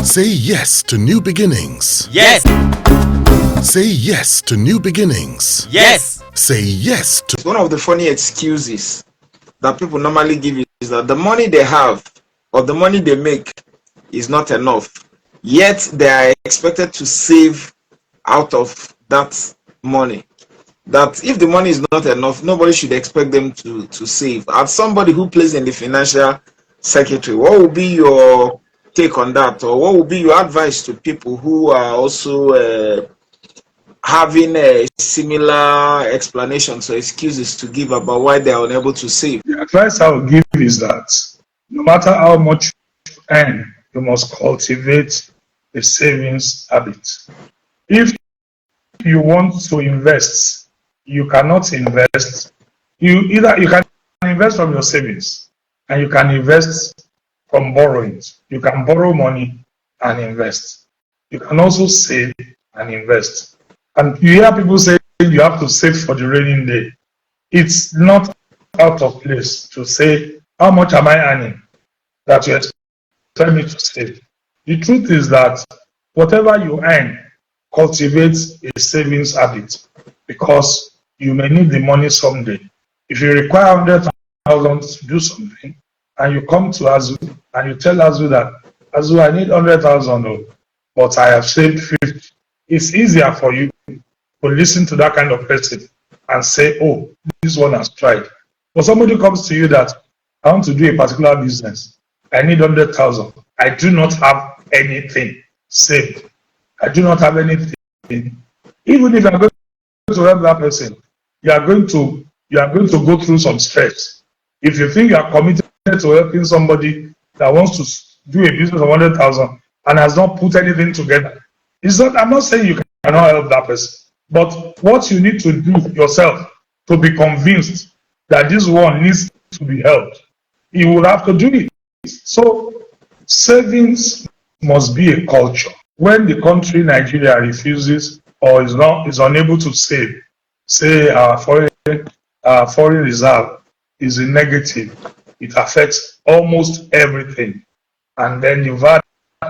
Say yes to new beginnings. Yes. Say yes to new beginnings. Yes. Say yes to... One of the funny excuses that people normally give is that the money they have or the money they make is not enough. Yet they are expected to save out of that money. That if the money is not enough, nobody should expect them to save. As somebody who plays in the financial secretary, what will be your take on that, or what will be your advice to people who are also having a similar explanations or excuses to give about why they are unable to save? The advice I would give is that no matter how much you earn, you must cultivate a savings habit. If you want to invest, you cannot invest. You can invest from your savings, and you can invest from borrowings. You can borrow money and invest. You can also save and invest. And you hear people say you have to save for the rainy day. It's not out of place to say, how much am I earning that you expect me to save? The truth is that whatever you earn, cultivate a savings habit, because you may need the money someday. If you require 100,000 to do something, and you come to Azu and you tell Azu that, Azu, I need 100,000, but I have saved 50. It's easier for you to listen to that kind of person and say, oh, this one has tried. But somebody comes to you that, I want to do a particular business. I need 100,000. I do not have anything saved. I do not have anything. Even if you are going to help that person, you are going to go through some stress. If you think you are committed to helping somebody that wants to do a business of 100,000 and has not put anything together, I'm not saying you cannot help that person, but what you need to do yourself to be convinced that this one needs to be helped, you will have to do it. So savings must be a culture. When the country Nigeria refuses or is unable to save, say our foreign reserve is in negative, it affects almost everything. And then you've had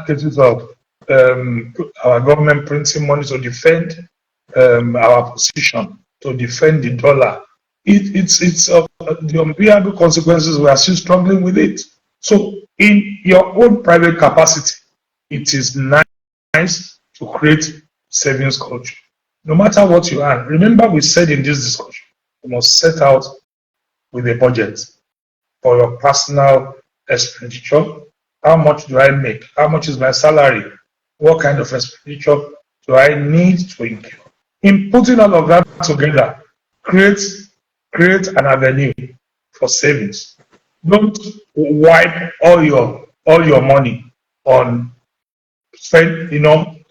cases of our government printing money to defend our position, to defend the dollar. It's the unbearable consequences. We are still struggling with it. So in your own private capacity, it is nice to create savings culture. No matter what you earn, remember we said in this discussion, you must set out with a budget for your personal expenditure. How much do I make? How much is my salary? What kind of expenditure do I need to incur? In putting all of that together, create an avenue for savings. Don't wipe all your money on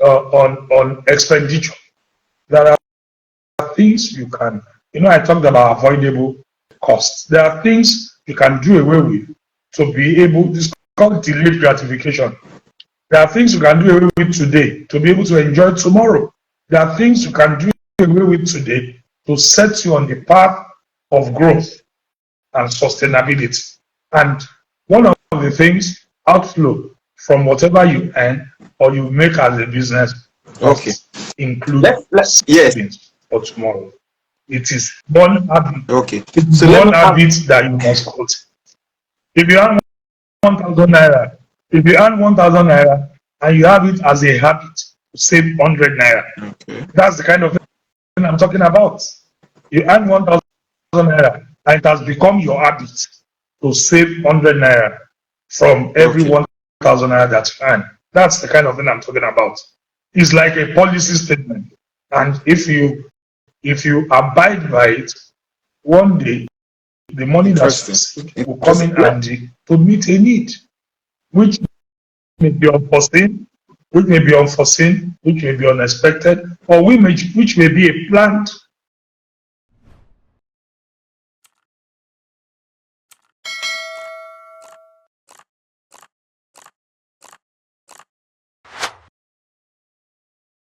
on expenditure. There are things you can, I talked about avoidable costs. There are things you can do away with to be able, this is called delayed gratification. There are things you can do away with today to be able to enjoy tomorrow. There are things you can do away with today to set you on the path of growth and sustainability. And one of the things, outflow from whatever you earn or you make as a business, include savings for tomorrow. It is one habit. It's one habit that you must cultivate. If you earn 1,000 naira, and you have it as a habit to save 100 naira, that's the kind of thing I'm talking about. You earn 1,000 naira, and it has become your habit to save 100 naira from every 1,000 naira that you earn. That's the kind of thing I'm talking about. It's like a policy statement, and if you abide by it, one day the money that will come in handy to meet a need, which may be unforeseen, which may be unexpected, or which may be a planned